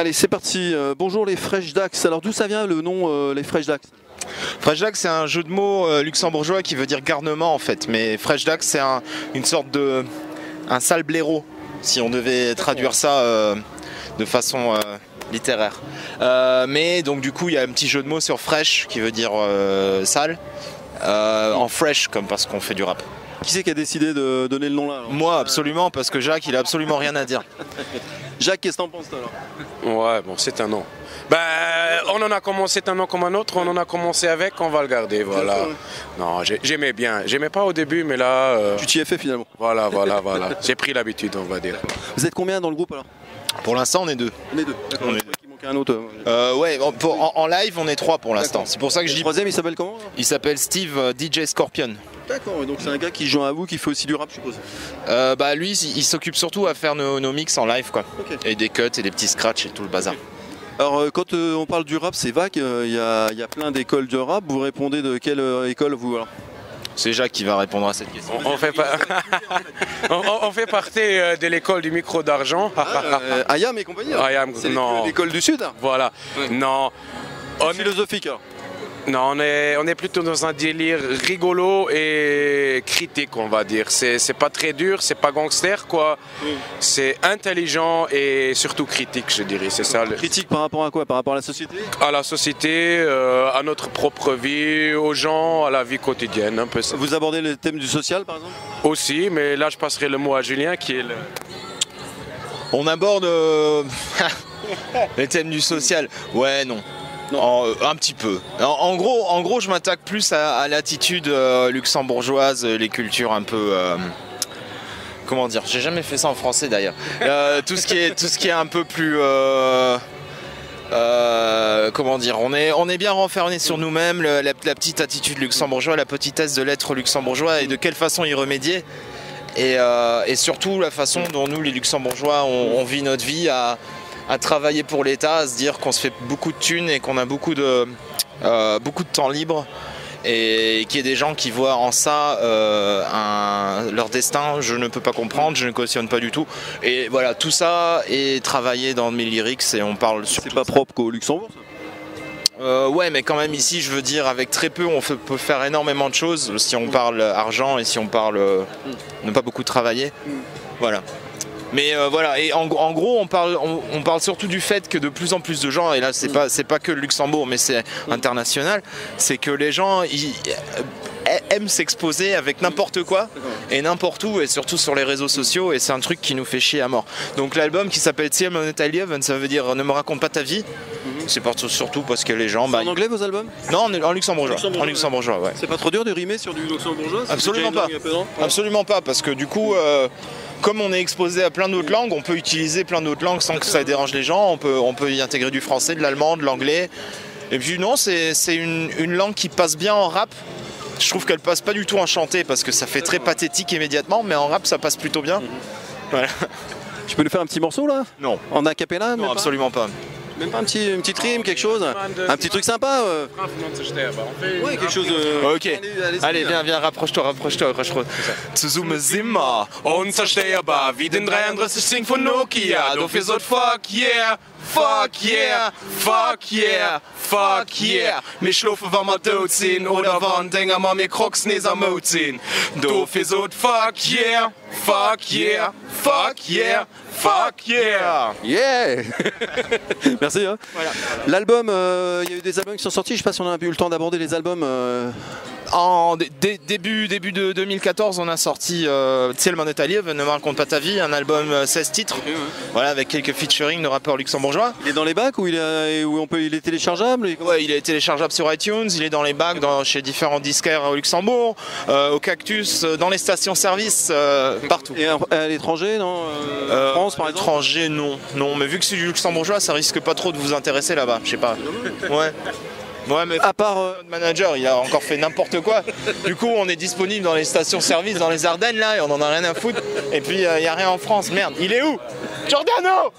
Allez, c'est parti. Bonjour les Fresh Dax. Alors d'où ça vient le nom les Fresh Dax? Fresh Dax, c'est un jeu de mots luxembourgeois qui veut dire garnement en fait. Mais Fresh Dax, c'est une sorte de un sale blaireau, si on devait traduire ça de façon littéraire. Mais donc du coup, il y a un petit jeu de mots sur fresh qui veut dire sale, en fresh comme parce qu'on fait du rap. Qui c'est qui a décidé de donner le nom là alors? Moi, absolument, parce que Jacques, il a absolument rien à dire. Jacques, qu'est-ce que t'en penses alors? Ouais, bon, c'est un nom. Ben, on en a commencé, c'est un nom comme un autre, on en a commencé avec, on va le garder, voilà. Non, j'aimais bien. J'aimais pas au début, mais là... Tu t'y es fait finalement? Voilà. J'ai pris l'habitude, on va dire. Vous êtes combien dans le groupe alors? Pour l'instant, on est 2. On est 2. D'accord. On est Il manquait un autre. Ouais, en live, on est 3 pour l'instant. C'est pour ça que je Le dis... troisième, il s'appelle comment? Il s'appelle Steve DJ Scorpion. D'accord, donc c'est un gars qui joue à vous, qui fait aussi du rap, je suppose. Bah lui, il s'occupe surtout à faire nos mix en live, quoi. Ok. Et des cuts et des petits scratchs et tout le bazar. Alors quand on parle du rap, c'est vague, il y a plein d'écoles de rap. Vous répondez de quelle école vous alors? C'est Jacques qui va répondre à cette question. On fait, on fait partie de l'école du micro d'argent. Ayam et compagnie. Ayam, C'est non. l'école du Sud. Voilà. Ouais. Non. Philosophique alors. Non, on est plutôt dans un délire rigolo et critique, on va dire. C'est pas très dur, c'est pas gangster, quoi. C'est intelligent et surtout critique, je dirais. C'est ça. Critique par rapport à quoi? Par rapport à la société? À la société, à notre propre vie, aux gens, à la vie quotidienne, un peu ça. Vous abordez le thème du social par exemple? Aussi, mais là je passerai le mot à Julien qui est le... On aborde les thèmes du social. Ouais, non. Un petit peu. En gros, je m'attaque plus à l'attitude luxembourgeoise, les cultures un peu... comment dire? J'ai jamais fait ça en français d'ailleurs. Tout ce qui est un peu plus... comment dire, on est bien renfermé sur nous-mêmes, la petite attitude luxembourgeoise, la petitesse de l'être luxembourgeois et de quelle façon y remédier. Et surtout la façon dont nous les luxembourgeois on vit notre vie à travailler pour l'État, à se dire qu'on se fait beaucoup de thunes et qu'on a beaucoup de temps libre et qu'il y ait des gens qui voient en ça leur destin, je ne peux pas comprendre, je ne cautionne pas du tout. Et voilà, tout ça est travaillé dans mes lyrics et on parle sur... C'est pas propre qu'au Luxembourg ça? Ouais, mais quand même ici, je veux dire, avec très peu, peut faire énormément de choses si on parle argent et si on parle ne pas beaucoup travailler. Voilà. Mais voilà, et en gros, on parle surtout du fait que de plus en plus de gens, et là, c'est pas que le Luxembourg, mais c'est international, c'est que les gens aiment s'exposer avec n'importe quoi et n'importe où, et surtout sur les réseaux sociaux, et c'est un truc qui nous fait chier à mort. Donc l'album qui s'appelle Tiel Monetalieve, ça veut dire ne me raconte pas ta vie. C'est surtout parce que les gens... En anglais vos albums? Non, en luxembourgeois. En luxembourgeois, ouais. C'est pas trop dur de rimer sur du luxembourgeois? Absolument pas. Absolument pas, parce que du coup, comme on est exposé à plein d'autres langues, on peut utiliser plein d'autres langues sans que ça dérange les gens. On peut y intégrer du français, de l'allemand, de l'anglais. Et puis non, c'est une langue qui passe bien en rap. Je trouve qu'elle passe pas du tout en chanté parce que ça fait très pathétique immédiatement, mais en rap ça passe plutôt bien. Voilà. Tu peux nous faire un petit morceau là? Non. En a cappella? Non, absolument pas. Même pas une petite rime, quelque chose? Un petit truc sympa? Ouais, quelque chose... Ok. Allez, viens, rapproche-toi. Zusammen sind wir unzerstörbar, wie den 3310 von Nokia. Doch wir sollt fuck yeah, fuck yeah, fuck yeah, fuck yeah. Wir schlafen, wenn wir tot sind, oder wann denken wir, wir kroxen es am Mut sind. Doch wir sollt fuck yeah, fuck yeah, fuck yeah, fuck yeah. Yeah. Merci. Hein. Voilà. L'album, il y a eu des albums qui sont sortis, je sais pas si on a eu le temps d'aborder les albums. En début de 2014, on a sorti Tiel Monetalieve, Ne me raconte pas ta vie, un album 16 titres, voilà, avec quelques featuring de rappeurs luxembourgeois. Il est dans les bacs ou il est téléchargeable? Ouais, il est téléchargeable sur iTunes, il est dans les bacs chez différents disquaires au Luxembourg, au Cactus, dans les stations-service, partout. Et à l'étranger, non? France par exemple? Étranger, non, mais vu que c'est du luxembourgeois, ça risque pas trop de vous intéresser là-bas, je sais pas. Ouais, mais à part notre manager, il a encore fait n'importe quoi. Du coup, on est disponible dans les stations-service, dans les Ardennes là, et on en a rien à foutre. Et puis, il n'y a rien en France. Merde, il est où? Giordano.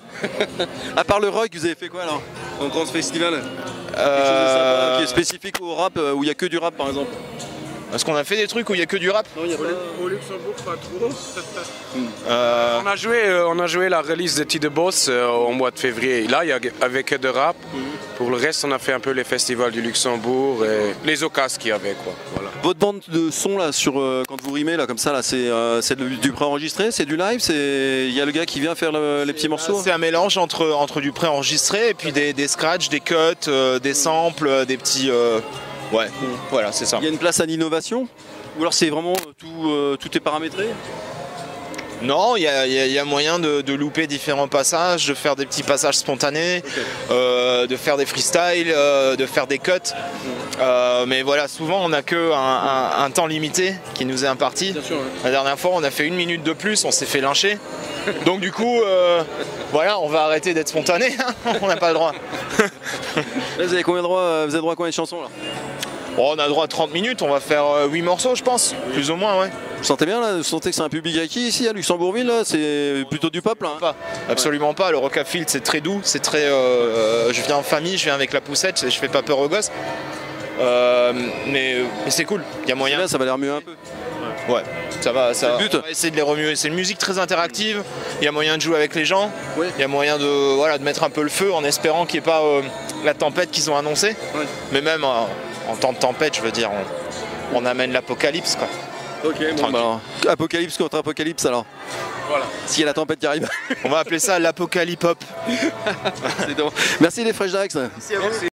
À part le rock, vous avez fait quoi alors? En grand festival? Quelque chose de sympa, qui est spécifique au rap, où il n'y a que du rap par exemple? Parce qu'on a fait des trucs où il n'y a que du rap. Non, y a pas... Au Luxembourg, pas trop. On a joué la release de T The Boss au mois de février. Là, il y a avec de rap. Pour le reste, on a fait un peu les festivals du Luxembourg et les occasions qu'il y avait, quoi. Voilà. Votre bande de son là, sur quand vous rimez là comme ça, là, c'est du préenregistré, c'est du live, il y a le gars qui vient faire les petits morceaux. C'est un mélange entre du préenregistré et puis des scratchs, des cuts, des samples, des petits. Ouais, voilà, c'est ça. Il y a une place à l'innovation? Ou alors c'est vraiment tout est paramétré? Non, il y a moyen de louper différents passages, de faire des petits passages spontanés, de faire des freestyles, de faire des cuts. Mais voilà, souvent on n'a que un temps limité qui nous est imparti. Bien sûr, ouais. La dernière fois on a fait 1 minute de plus, on s'est fait lyncher. Donc du coup, voilà, on va arrêter d'être spontané, on n'a pas le droit. Là, vous avez combien de droit, vous avez droit à combien de chansons là? Bon, on a droit à 30 minutes, on va faire 8 morceaux je pense, plus ou moins, ouais. Vous sentez bien là? Vous sentez que c'est un public acquis ici à Luxembourgville là? C'est plutôt du peuple hein? Pas, absolument pas, le Rockafield c'est très doux, c'est très... je viens en famille, je viens avec la poussette, je fais pas peur aux gosses. Mais c'est cool, il y a moyen. Là, ça va les remuer un peu. Ouais, ça va, le but. on va essayer de les remuer. C'est une musique très interactive, il y a moyen de jouer avec les gens, Oui. il y a moyen de mettre un peu le feu en espérant qu'il n'y ait pas la tempête qu'ils ont annoncée. Oui. Mais même en temps de tempête, je veux dire, on amène l'apocalypse quoi. Ok, bon, bah alors, apocalypse contre apocalypse alors. Voilà. S'il y a la tempête qui arrive. On va appeler ça l'apocalypse pop. C'est drôle. Merci les Fresh Dax. Merci à vous.